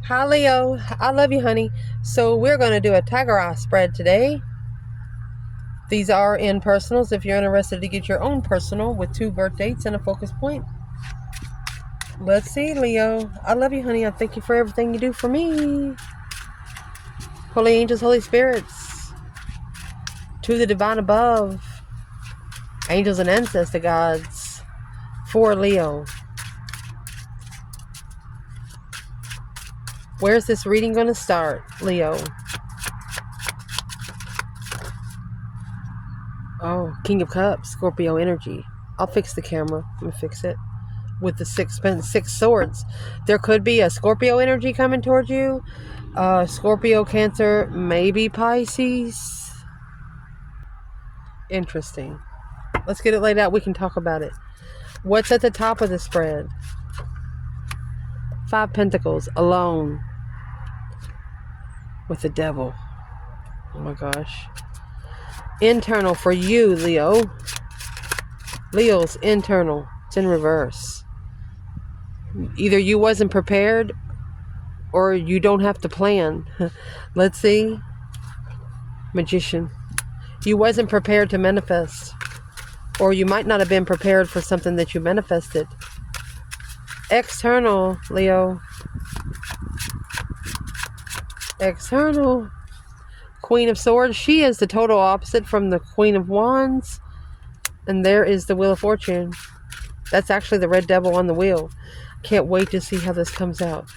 Hi, Leo. I love you, honey. So we're going to do a tiger eye spread today. These are in personals if you're interested to get your own personal with 2 birth dates and a focus point. Let's see, Leo. I love you, honey. I thank you for everything you do for me. Holy angels, Holy spirits, to the divine above, angels and ancestor gods, for Leo. Where's this reading going to start, Leo? Oh, King of Cups, Scorpio energy. I'll fix the camera. Let me fix it. With the 6 swords. There could be a Scorpio energy coming towards you. Scorpio, Cancer, maybe Pisces. Interesting. Let's get it laid out. We can talk about it. What's at the top of the spread? 5 Pentacles, alone. With the devil. Oh my gosh. Internal for you, Leo. Leo's internal. It's in reverse. Either you wasn't prepared or you don't have to plan. Let's see. Magician. You wasn't prepared to manifest. Or you might not have been prepared for something that you manifested. External, Leo. External. Queen of Swords. She is the total opposite from the Queen of Wands. And there is the Wheel of Fortune. That's actually the red devil on the wheel. Can't wait to see how this comes out.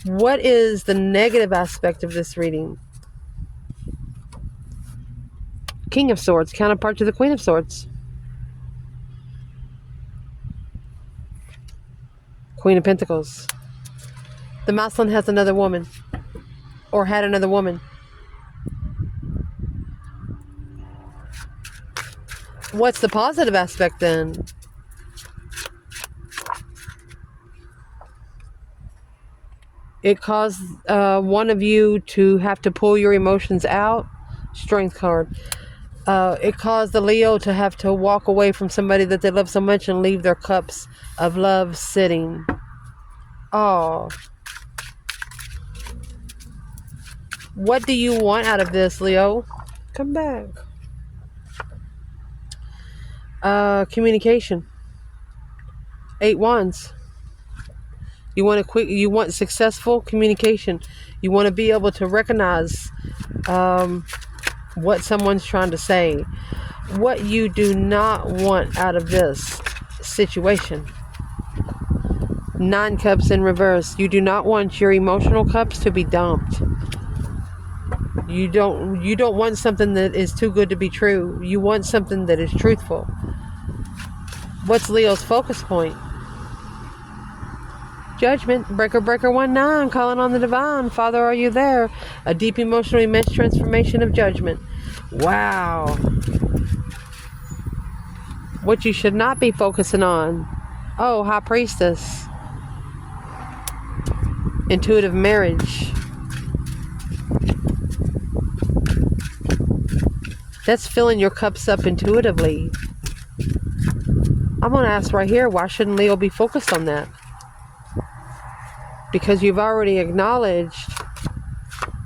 What is the negative aspect of this reading? King of Swords, counterpart to the Queen of Swords. Queen of Pentacles. The masculine has another woman. Or had another woman. What's the positive aspect then? It caused one of you to have to pull your emotions out. Strength card. It caused the Leo to have to walk away from somebody that they love so much and leave their cups of love sitting. Oh. What do you want out of this, Leo? Come back. Communication. 8 Wands. You want successful communication. You want to be able to recognize what someone's trying to say. What you do not want out of this situation. 9 Cups in reverse. You do not want your emotional cups to be dumped. You don't want something that is too good to be true. You want something that is truthful. What's Leo's focus point? Judgment. Breaker 19. Calling on the divine. Father, are you there? A deep emotional immense transformation of judgment. Wow. What you should not be focusing on. Oh, High Priestess. Intuitive marriage. That's filling your cups up intuitively. I'm going to ask right here, why shouldn't Leo be focused on that? Because you've already acknowledged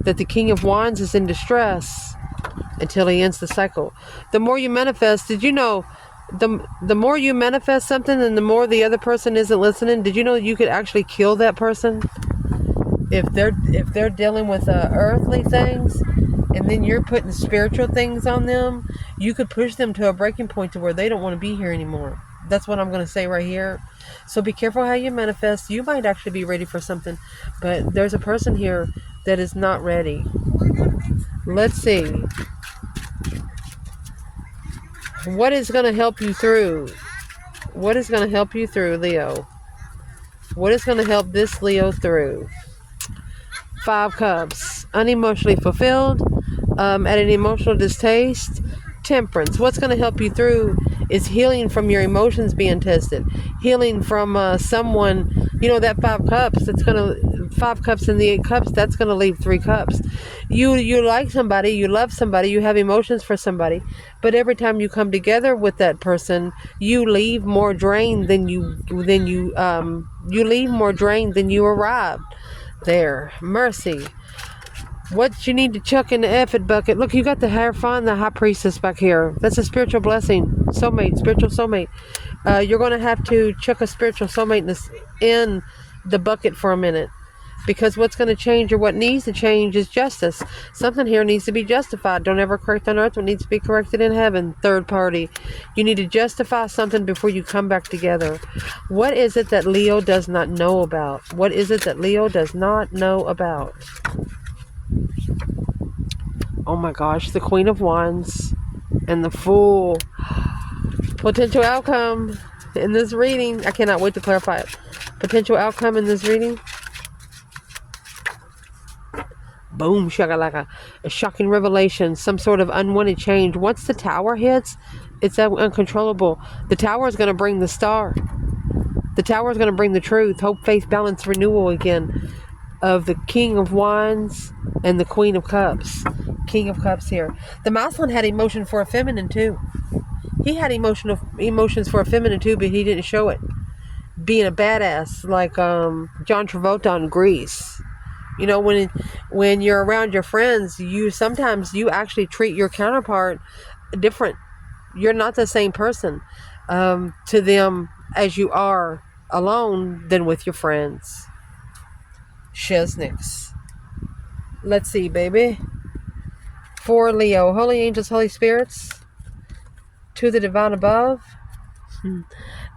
that the King of Wands is in distress until he ends the cycle. The more you manifest, did you know, the more you manifest something and the more the other person isn't listening, did you know you could actually kill that person? If they're dealing with earthly things, and then you're putting spiritual things on them, you could push them to a breaking point to where they don't want to be here anymore. That's what I'm going to say right here. So be careful how you manifest. You might actually be ready for something, but there's a person here that is not ready. Let's see. What is going to help you through? What is going to help you through, Leo? What is going to help this Leo through? 5 Cups. Unemotionally fulfilled. At an emotional distaste. Temperance. What's going to help you through is healing from your emotions being tested. Healing from someone, that 5 Cups, that's going to, 5 Cups and the 8 Cups, that's going to leave 3 Cups. You like somebody, you love somebody, you have emotions for somebody, but every time you come together with that person, you leave more drained than you leave more drained than you arrived. There. Mercy. What you need to chuck in the effort bucket. Look, you got the Hierophant, the High Priestess back here. That's a spiritual blessing. Soulmate, spiritual soulmate. You're going to have to chuck a spiritual soulmate in the bucket for a minute. Because what's going to change, or what needs to change, is justice. Something here needs to be justified. Don't ever correct on earth what needs to be corrected in heaven. Third party. You need to justify something before you come back together. What is it that Leo does not know about? What is it that Leo does not know about? Oh my gosh, the Queen of Wands and the Fool. Potential outcome in this reading. I cannot wait to clarify it. Potential outcome in this reading. Boom, shakalaka. A shocking revelation. Some sort of unwanted change. Once the Tower hits, it's uncontrollable. The Tower is going to bring the star. The Tower is going to bring the truth. Hope, faith, balance, renewal again. Of the King of Wands and the Queen of Cups. King of Cups here. The masculine had emotion for a feminine too. He had emotions for a feminine too, but he didn't show it. Being a badass like John Travolta in Grease. You know, when you're around your friends, sometimes you actually treat your counterpart different. You're not the same person to them as you are alone than with your friends. Shizniks. Let's see, baby. For Leo, holy angels, holy spirits, to the divine above,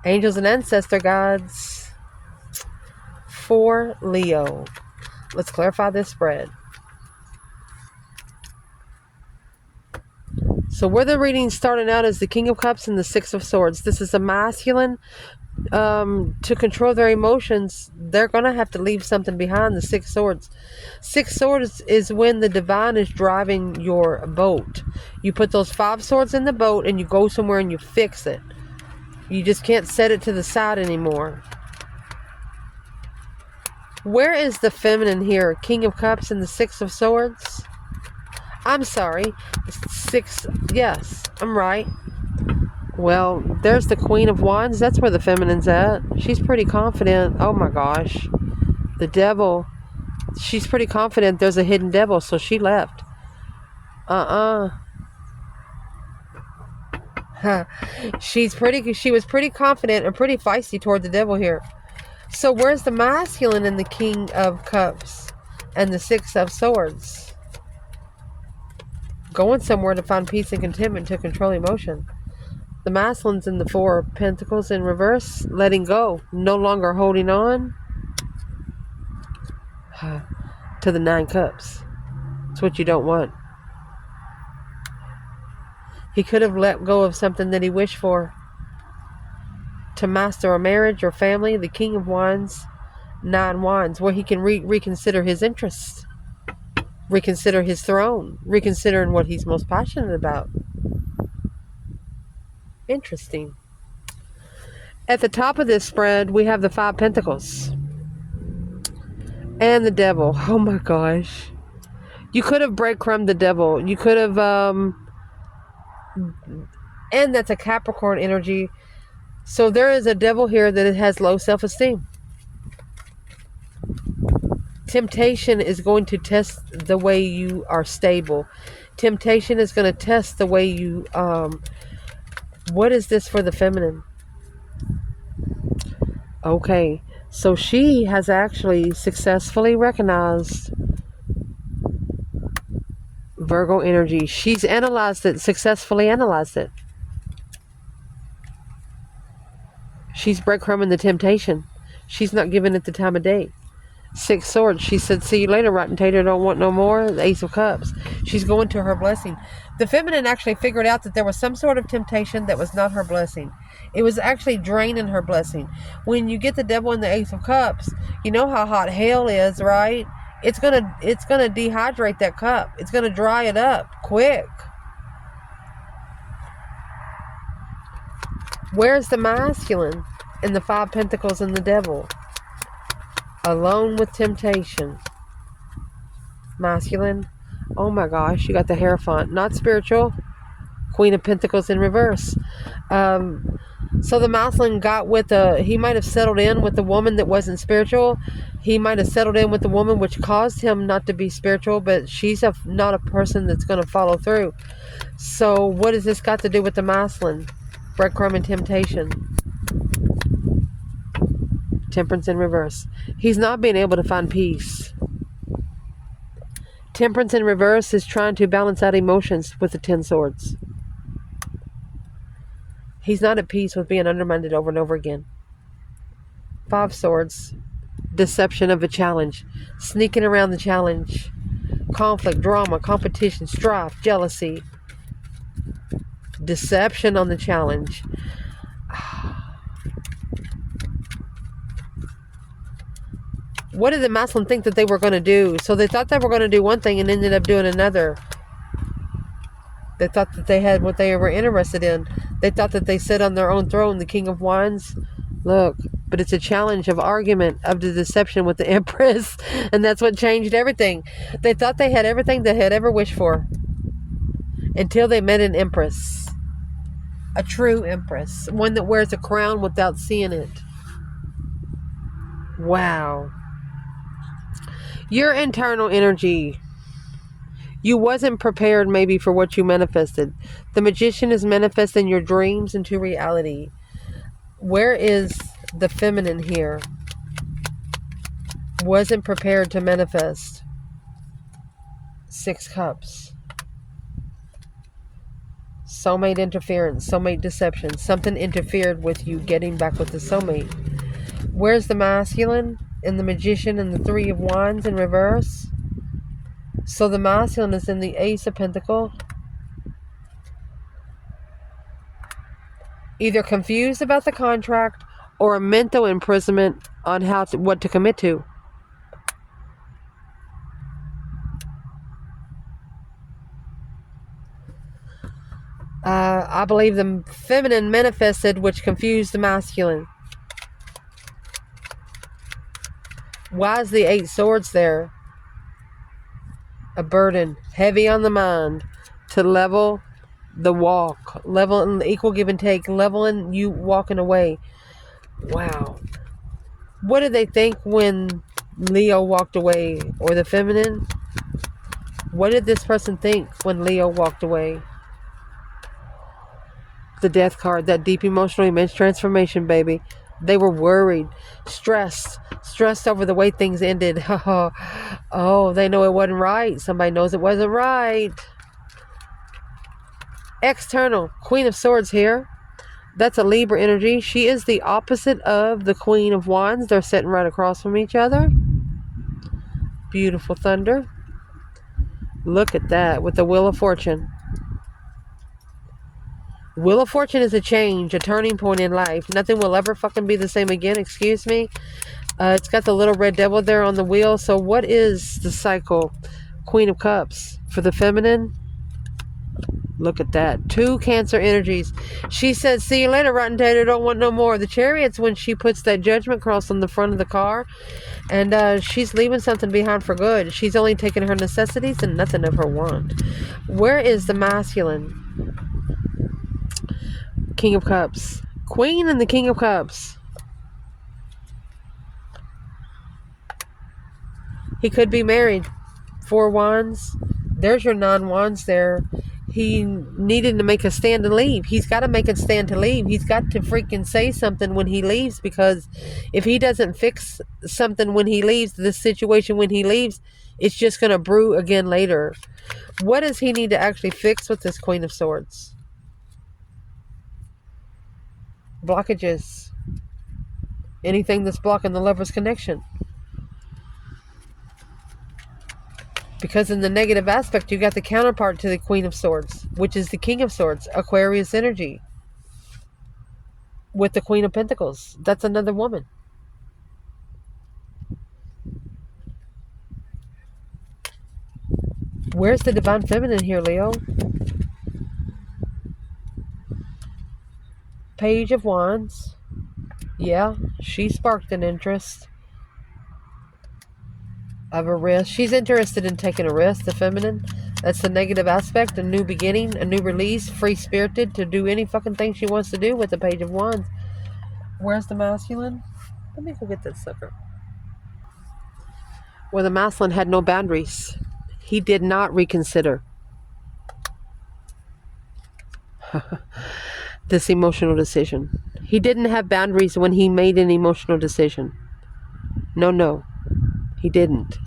angels and ancestor gods. For Leo. Let's clarify this spread. So where the reading's starting out is the King of Cups and the Six of Swords. This is a masculine. To control their emotions, they're going to have to leave something behind. The Six Swords. Six Swords is when the divine is driving your boat. You put those 5 swords in the boat and you go somewhere and you fix it. You just can't set it to the side anymore. Where is the feminine here? King of Cups and the Six of Swords? I'm sorry. Yes, I'm right. Well, there's the Queen of Wands. That's where the feminine's at. She's pretty confident. Oh my gosh. The devil. She's pretty confident there's a hidden devil, so she left. She was pretty confident and pretty feisty toward the devil here. So where's the masculine in the King of Cups and the Six of Swords? Going somewhere to find peace and contentment to control emotion. The masculine's in the Four of Pentacles in reverse. Letting go. No longer holding on. To the Nine Cups. It's what you don't want. He could have let go of something that he wished for. To master a marriage or family. The King of Wands. 9 Wands. Where he can reconsider his interests. Reconsider his throne. Reconsidering what he's most passionate about. Interesting. At the top of this spread, we have the 5 Pentacles. And the devil. Oh my gosh. You could have breadcrumbed the devil. You could have... and that's a Capricorn energy. So there is a devil here that has low self-esteem. Temptation is going to test the way you are stable. Temptation is going to test the way you... what is this for the feminine? Okay. So she has actually successfully recognized Virgo energy. She's analyzed it, successfully analyzed it. She's breadcrumbing the temptation. She's not giving it the time of day. 6 Swords. She said, see you later, rotten tater, don't want no more. The Ace of Cups. She's going to her blessing. The feminine actually figured out that there was some sort of temptation that was not her blessing. It was actually draining her blessing. When you get the devil and the Ace of Cups, you know how hot hell is, right? It's gonna dehydrate that cup. It's gonna dry it up quick. Where's the masculine in the 5 Pentacles and the devil? Alone with temptation. Masculine. Oh my gosh, you got the Hierophant. Not spiritual. Queen of Pentacles in reverse. So the masculine got with he might have settled in with the woman that wasn't spiritual. He might have settled in with the woman which caused him not to be spiritual, but she's not a person that's going to follow through. So what has this got to do with the masculine? Breadcrumb and temptation. Temperance in reverse. He's not being able to find peace. Temperance in reverse is trying to balance out emotions with the 10 swords. He's not at peace with being undermined over and over again. 5 swords. Deception of a challenge. Sneaking around the challenge. Conflict, drama, competition, strife, jealousy. Deception on the challenge. What did the masculine think that they were going to do? So they thought they were going to do one thing and ended up doing another. They thought that they had what they were interested in. They thought that they sat on their own throne, the King of Wands. Look, but it's a challenge of argument, of the deception with the Empress. And that's what changed everything. They thought they had everything they had ever wished for. Until they met an Empress. A true Empress. One that wears a crown without seeing it. Wow. Your internal energy. You wasn't prepared maybe for what you manifested. The Magician is manifesting your dreams into reality. Where is the feminine here? Wasn't prepared to manifest. 6 cups. Soulmate interference. Soulmate deception. Something interfered with you getting back with the soulmate. Where's the masculine? In the Magician and the 3 of Wands in reverse. So the masculine is in the Ace of Pentacles. Either confused about the contract or a mental imprisonment on what to commit to. I believe the feminine manifested, which confused the masculine. Why is the 8 swords there? A burden, heavy on the mind, to level the walk, level in equal give and take, leveling you walking away. Wow. What did they think when Leo walked away, or the feminine? What did this person think when Leo walked away? The Death card, that deep emotional immense transformation, baby. They were worried, stressed over the way things ended. Oh, they know it wasn't right. Somebody knows it wasn't right. External, Queen of Swords here. That's a Libra energy. She is the opposite of the Queen of Wands. They're sitting right across from each other. Beautiful thunder. Look at that with the Wheel of Fortune. Wheel of Fortune is a change, a turning point in life. Nothing will ever fucking be the same again. Excuse me. It's got the little red devil there on the wheel. So what is the cycle? Queen of Cups. For the feminine, look at that. 2 Cancer energies. She says, see you later, Rotten Tater. Don't want no more. The Chariot's when she puts that judgment cross on the front of the car. And she's leaving something behind for good. She's only taking her necessities and nothing of her want. Where is the masculine? King of Cups. Queen and the King of Cups. He could be married. 4 Wands. There's your 9 Wands there. He needed to make a stand to leave. He's got to make a stand to leave. He's got to freaking say something when he leaves, because if he doesn't fix something when he leaves, this situation when he leaves, it's just going to brew again later. What does he need to actually fix with this Queen of Swords? Blockages. Anything that's blocking the lover's connection. Because in the negative aspect, you got the counterpart to the Queen of Swords, which is the King of Swords, Aquarius energy. With the Queen of Pentacles. That's another woman. Where's the Divine Feminine here, Leo? Page of Wands. Yeah, she sparked an interest. of a risk. She's interested in taking a risk, the feminine. That's the negative aspect, a new beginning, a new release, free-spirited to do any fucking thing she wants to do with the Page of Wands. Where's the masculine? Let me go get that sucker. Well, the masculine had no boundaries. He did not reconsider this emotional decision. He didn't have boundaries when he made an emotional decision. No, he didn't.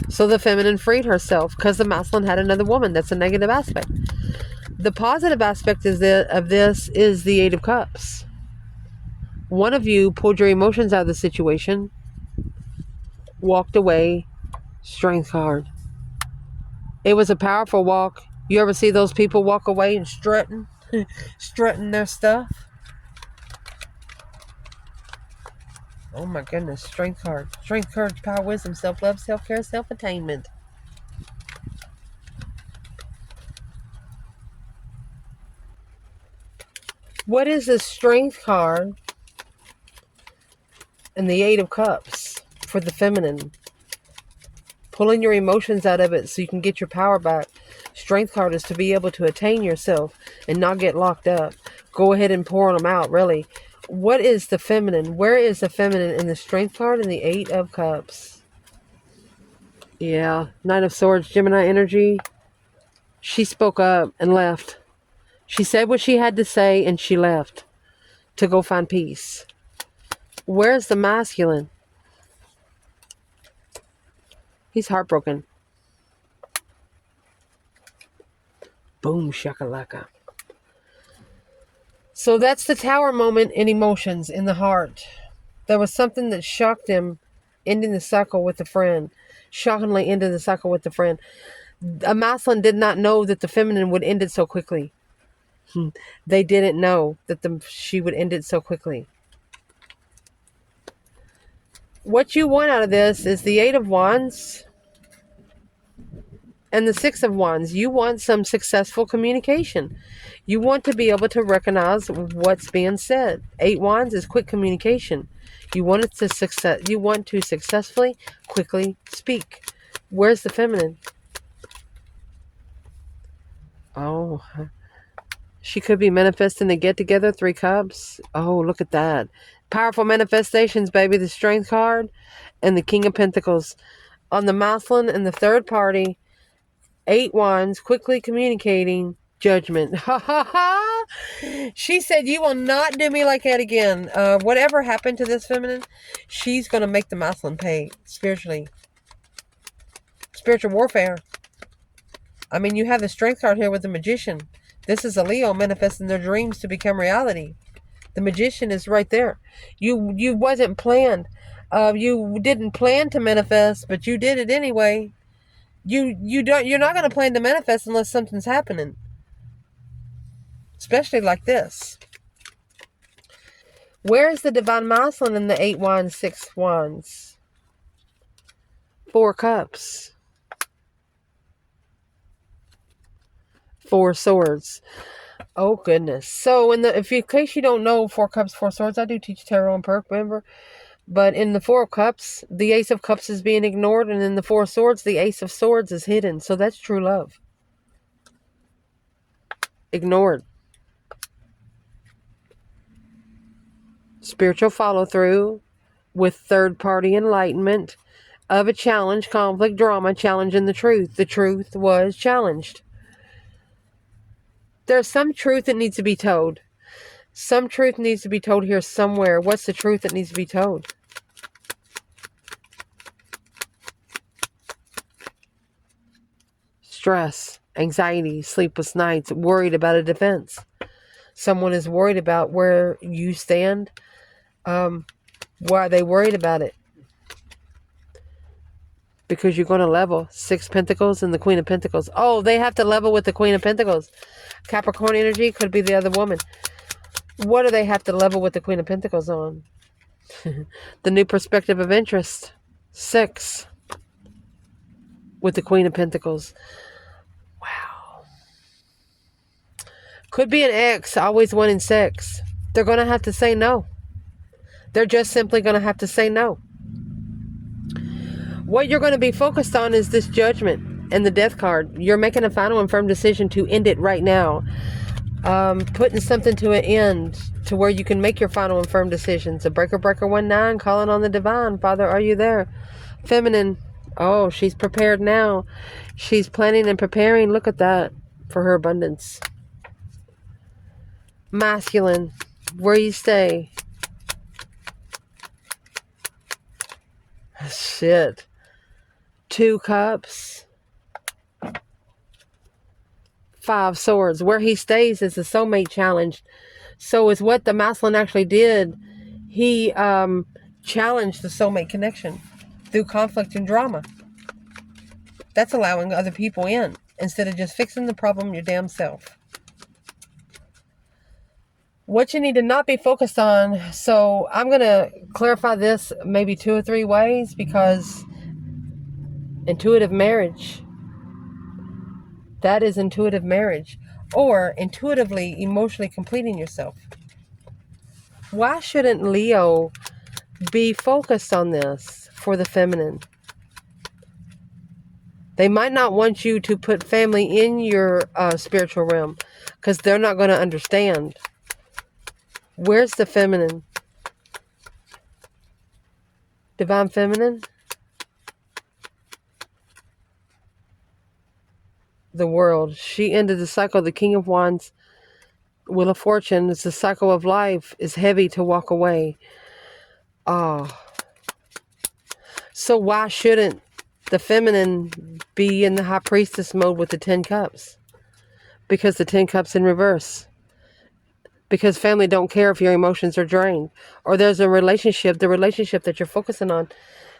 So the feminine freed herself because the masculine had another woman. That's a negative aspect. The positive aspect of this is the Eight of Cups. One of you pulled your emotions out of the situation, walked away, strength card. It was a powerful walk. You ever see those people walk away and strutting their stuff? Oh my goodness, strength card. Strength, courage, power, wisdom, self-love, self-care, self-attainment. What is the strength card and the Eight of Cups for the feminine? Pulling your emotions out of it so you can get your power back. Strength card is to be able to attain yourself and not get locked up. Go ahead and pour them out, really. What is the feminine? Where is the feminine in the strength card and the Eight of Cups? Yeah, Knight of Swords, Gemini energy. She spoke up and left. She said what she had to say and she left to go find peace. Where's the masculine? He's heartbroken. Boom, shakalaka. So that's the Tower moment in emotions, in the heart. There was something that shocked him, ending the cycle with a friend. Shockingly ended the cycle with a friend. A masculine did not know that the feminine would end it so quickly. They didn't know that she would end it so quickly. What you want out of this is the Eight of Wands and the Six of Wands. You want some successful communication. You want to be able to recognize what's being said. Eight Wands is quick communication. You want to successfully, quickly speak. Where's the feminine? Oh, she could be manifesting the get-together, Three Cups. Oh, look at that. Powerful manifestations, baby. The Strength card and the King of Pentacles. On the masculine and the third party, Eight Wands, quickly communicating, Judgment. Ha ha ha! She said, you will not do me like that again. Whatever happened to this feminine, she's going to make the masculine pay spiritually. Spiritual warfare. I mean, you have the Strength card here with the Magician. This is a Leo manifesting their dreams to become reality. The Magician is right there. You wasn't planned. You didn't plan to manifest, but you did it anyway. You're not going to plan to manifest unless something's happening. Especially like this. Where is the Divine Masculine in the Eight Wands, Six Wands? Four Cups. Four Swords. Oh goodness. So in case you don't know, Four Cups, Four Swords, I do teach tarot and perk, remember? But in the Four Cups, the Ace of Cups is being ignored, and in the Four Swords, the Ace of Swords is hidden. So that's true love. Ignored. Spiritual follow-through with third-party enlightenment of a challenge, conflict, drama, challenging the truth. The truth was challenged. There's some truth that needs to be told. Some truth needs to be told here somewhere. What's the truth that needs to be told? Stress, anxiety, sleepless nights, worried about a defense. Someone is worried about where you stand. Why are they worried about it? Because you're going to level. Six Pentacles and the Queen of Pentacles. Oh, they have to level with the Queen of Pentacles. Capricorn energy could be the other woman. What do they have to level with the Queen of Pentacles on? The new perspective of interest. Six. With the Queen of Pentacles. Wow. Could be an ex, always wanting sex. They're going to have to say no. They're just simply going to have to say no. What you're going to be focused on is this Judgment and the Death card. You're making a final and firm decision to end it right now. Putting something to an end to where you can make your final and firm decisions. A breaker 19 calling on the divine. Father, are you there? Feminine. Oh, she's prepared now. She's planning and preparing. Look at that for her abundance. Masculine. Where you stay. Shit. 2 cups. 5 swords. Where he stays is the soulmate challenge. So is what the masculine actually did. He challenged the soulmate connection through conflict and drama. That's allowing other people in instead of just fixing the problem your damn self. What you need to not be focused on. So I'm going to clarify this maybe 2 or 3 ways, because intuitive marriage, that is intuitive marriage, or intuitively emotionally completing yourself. Why shouldn't Leo be focused on this for the feminine? They might not want you to put family in your spiritual realm because they're not going to understand. Where's the feminine? Divine feminine? The world. She ended the cycle. The King of Wands, Wheel of Fortune, is the cycle of life, is heavy to walk away. So why shouldn't the feminine be in the High Priestess mode with the 10 cups? Because the 10 cups in reverse. Because family don't care if your emotions are drained. Or there's a relationship, the relationship that you're focusing on,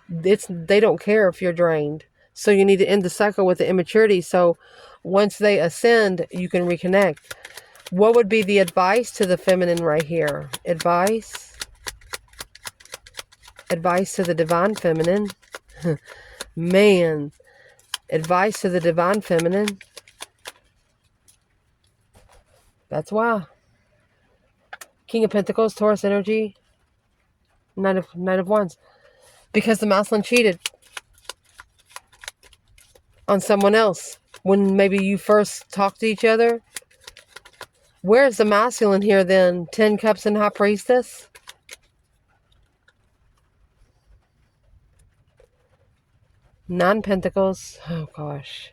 they don't care if you're drained. So you need to end the cycle with the immaturity. So once they ascend, you can reconnect. What would be the advice to the feminine right here? Advice to the divine feminine. Man. Advice to the divine feminine. That's why. King of Pentacles, Taurus energy. Knight of Wands. Because the masculine cheated on someone else when maybe you first talked to each other. Where's the masculine here then? 10 cups and High Priestess. Nine Pentacles. Oh gosh.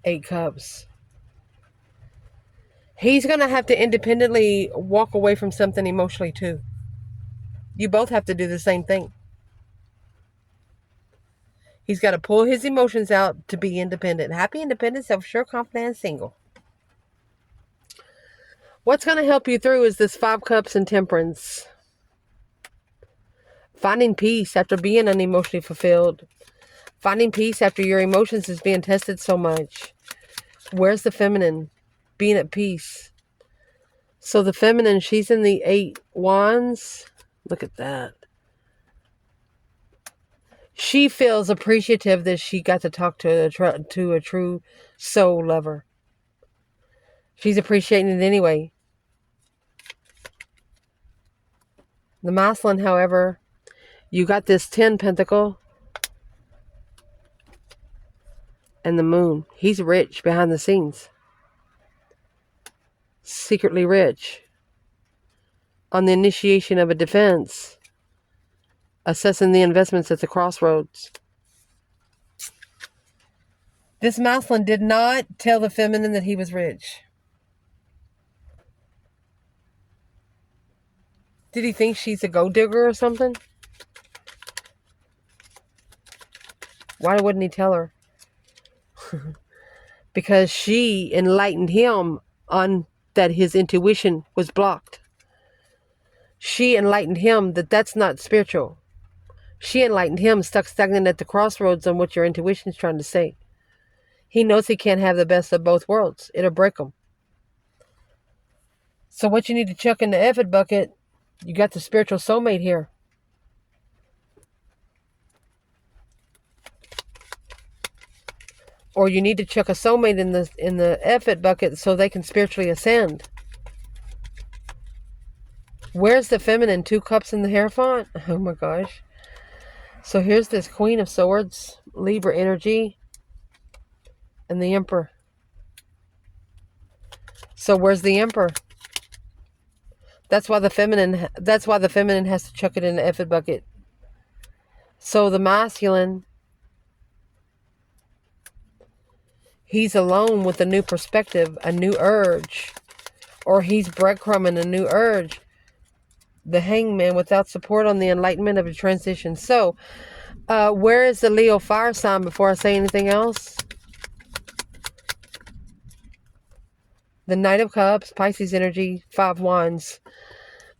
8 cups. He's going to have to independently walk away from something emotionally too. You both have to do the same thing. He's got to pull his emotions out to be independent. Happy, independent, self-sure, confident, and single. What's going to help you through is this 5 cups and Temperance. Finding peace after being unemotionally fulfilled. Finding peace after your emotions is being tested so much. Where's the feminine? Being at peace. So the feminine, she's in the 8 wands. Look at that. She feels appreciative that she got to talk to a true soul lover. She's appreciating it anyway. The masculine, however, you got this 10 pentacle and the moon. He's rich behind the scenes. Secretly rich. On the initiation of a defense. Assessing the investments at the crossroads. This masculine did not tell the feminine that he was rich. Did he think she's a gold digger or something? Why wouldn't he tell her? Because she enlightened him on that his intuition was blocked. She enlightened him that that's not spiritual. She enlightened him stuck stagnant at the crossroads on what your intuition is trying to say. He knows he can't have the best of both worlds. It'll break him. So what you need to chuck in the effort bucket, you got the spiritual soulmate here. Or you need to chuck a soulmate in the effort bucket so they can spiritually ascend. Where's the feminine? 2 cups in the Hierophant? Oh my gosh. So here's this Queen of Swords, Libra energy, and the Emperor. So where's the Emperor? That's why the feminine has to chuck it in the effing bucket. So the masculine, he's alone with a new perspective, a new urge, or he's breadcrumbing a new urge. The Hangman, without support on the enlightenment of a transition. So, where is the Leo fire sign before I say anything else? The Knight of Cups, Pisces energy, 5 Wands.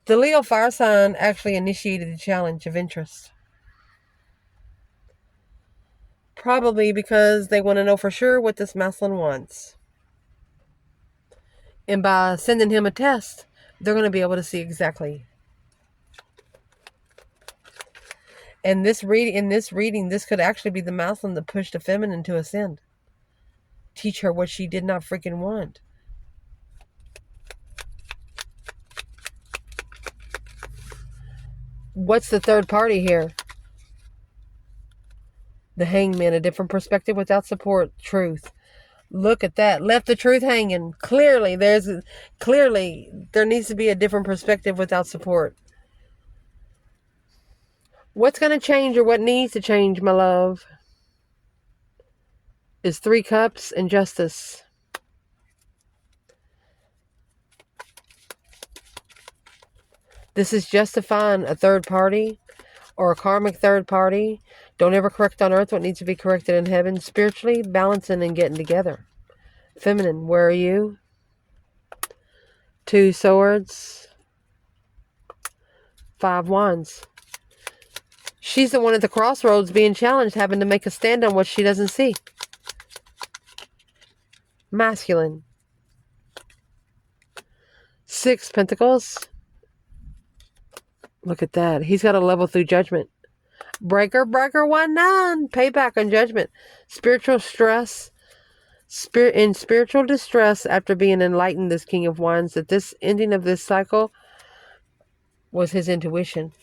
The Leo fire sign actually initiated the challenge of interest. Probably because they want to know for sure what this masculine wants. And by sending him a test, they're going to be able to see exactly. And in this reading, this could actually be the masculine that pushed the feminine to ascend. Teach her what she did not freaking want. What's the third party here? The Hangman, a different perspective without support. Truth. Look at that. Left the truth hanging. Clearly, there needs to be a different perspective without support. What's going to change, or what needs to change, my love, is 3 Cups and Justice. This is justifying a third party or a karmic third party. Don't ever correct on earth what needs to be corrected in heaven. Spiritually balancing and getting together. Feminine, where are you? 2 Swords. 5 Wands. She's the one at the crossroads being challenged, having to make a stand on what she doesn't see. Masculine. 6 Pentacles. Look at that. He's got to level through judgment. Breaker, 1-9. Payback on judgment. Spiritual stress. In spiritual distress after being enlightened, this King of Wands, that this ending of this cycle was his intuition.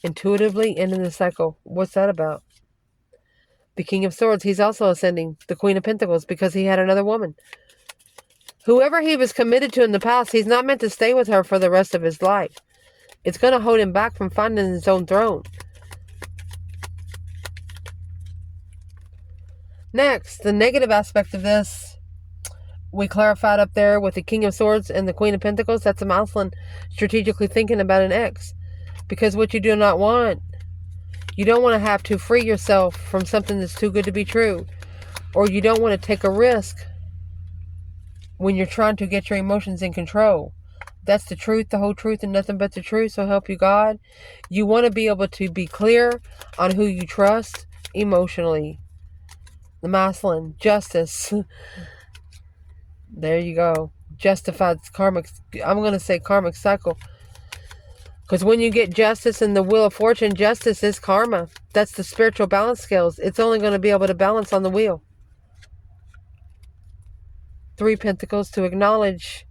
Intuitively ending the cycle. What's that about? The King of Swords, he's also ascending. The Queen of Pentacles, because he had another woman. Whoever he was committed to in the past, he's not meant to stay with her for the rest of his life. It's going to hold him back from finding his own throne. Next, the negative aspect of this, we clarified up there with the King of Swords and the Queen of Pentacles. That's a masculine strategically thinking about an ex. Because what you do not want, you don't want to have to free yourself from something that's too good to be true. Or you don't want to take a risk when you're trying to get your emotions in control. That's the truth, the whole truth, and nothing but the truth. So help you God. You want to be able to be clear on who you trust emotionally. The masculine, justice. There you go. Justified karmic. I'm going to say karmic cycle. Because when you get justice in the wheel of fortune, justice is karma. That's the spiritual balance scales. It's only going to be able to balance on the wheel. 3 Pentacles, to acknowledge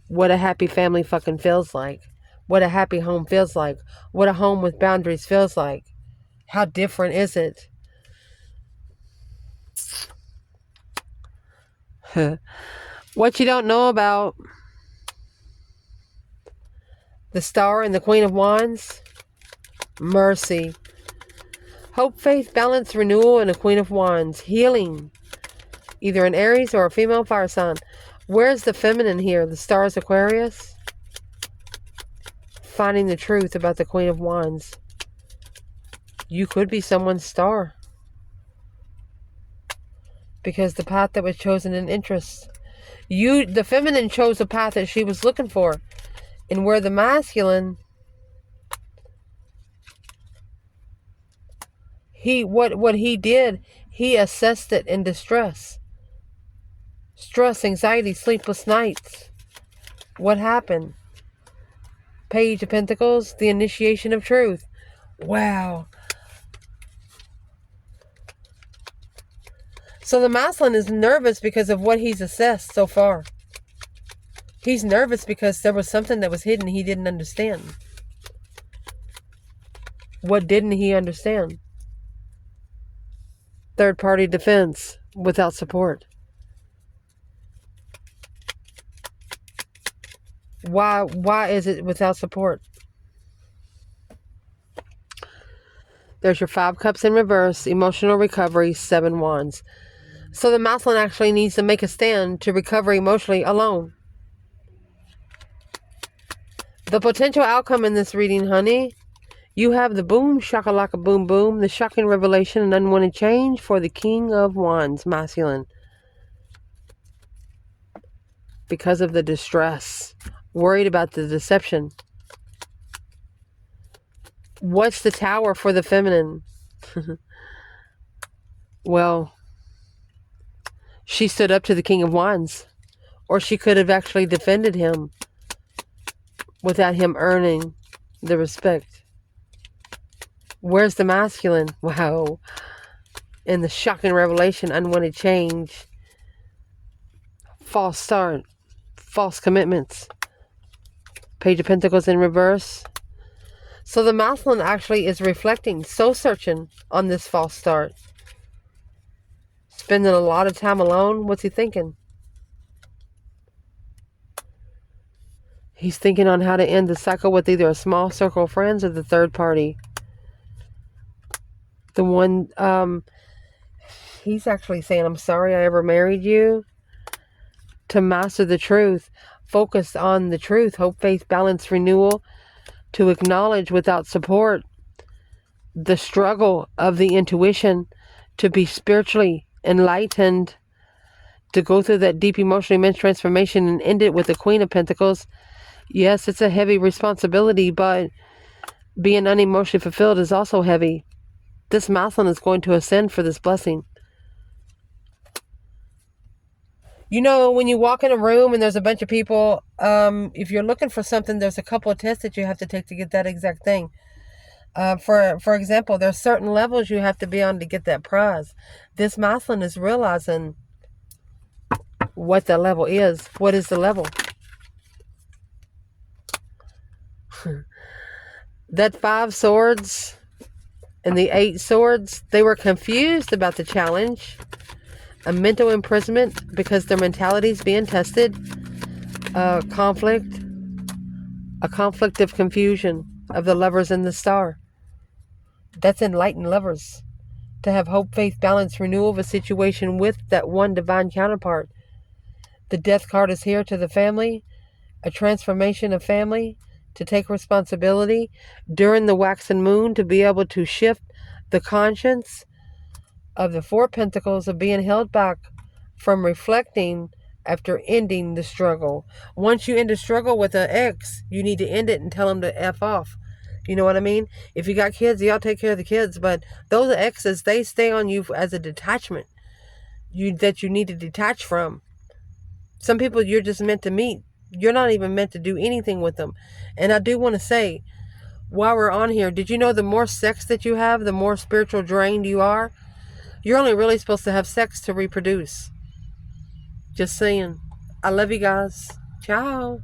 what a happy family fucking feels like. What a happy home feels like. What a home with boundaries feels like. How different is it? What you don't know about the Star and the Queen of Wands. Mercy. Hope, faith, balance, renewal, and a Queen of Wands. Healing. Either an Aries or a female fire sign. Where's the feminine here? The Star is Aquarius. Finding the truth about the Queen of Wands. You could be someone's star. Because the path that was chosen in interest. The feminine chose the path that she was looking for. And where the masculine, what he did, he assessed it in distress. Stress, anxiety, sleepless nights. What happened? Page of Pentacles, the initiation of truth. Wow. So the masculine is nervous because of what he's assessed so far. He's nervous because there was something that was hidden he didn't understand. What didn't he understand? Third party defense without support. Why is it without support? There's your 5 cups in reverse, emotional recovery, 7 wands. So the masculine actually needs to make a stand to recover emotionally alone. The potential outcome in this reading, honey, you have the boom, shakalaka, boom, boom, the shocking revelation and unwanted change for the King of Wands, masculine. Because of the distress, worried about the deception. What's the Tower for the feminine? Well, she stood up to the King of Wands. Or she could have actually defended him without him earning the respect. Where's the masculine? Wow. In the shocking revelation, unwanted change, false start, false commitments. Page of Pentacles in reverse. So the masculine actually is reflecting, soul searching on this false start. Spending a lot of time alone. What's he thinking? He's thinking on how to end the cycle with either a small circle of friends or the third party. The one, he's actually saying, I'm sorry I ever married you. To master the truth. Focus on the truth. Hope, faith, balance, renewal. To acknowledge without support the struggle of the intuition. To be spiritually enlightened. To go through that deep emotional immense transformation and end it with the Queen of Pentacles. Yes, it's a heavy responsibility, but being unemotionally fulfilled is also heavy. This masculine is going to ascend for this blessing. You know, when you walk in a room and there's a bunch of people, if you're looking for something, there's a couple of tests that you have to take to get that exact thing. For example, there's certain levels you have to be on to get that prize. This masculine is realizing what the level is. What is the level? That 5 swords and the 8 swords, they were confused about the challenge. A mental imprisonment because their mentality is being tested. Conflict. A conflict of confusion of the lovers in the star. That's enlightened lovers. To have hope, faith, balance, renewal of a situation with that one divine counterpart. The death card is here to the family. A transformation of family. To take responsibility during the waxing moon, to be able to shift the conscience of the 4 Pentacles, of being held back from reflecting after ending the struggle. Once you end a struggle with an ex, you need to end it and tell them to F off. You know what I mean? If you got kids, y'all take care of the kids, but those exes, they stay on you as a detachment that you need to detach from. Some people you're just meant to meet. You're not even meant to do anything with them. And I do want to say, while we're on here, did you know the more sex that you have, the more spiritual drained you are? You're only really supposed to have sex to reproduce. Just saying. I love you guys. Ciao.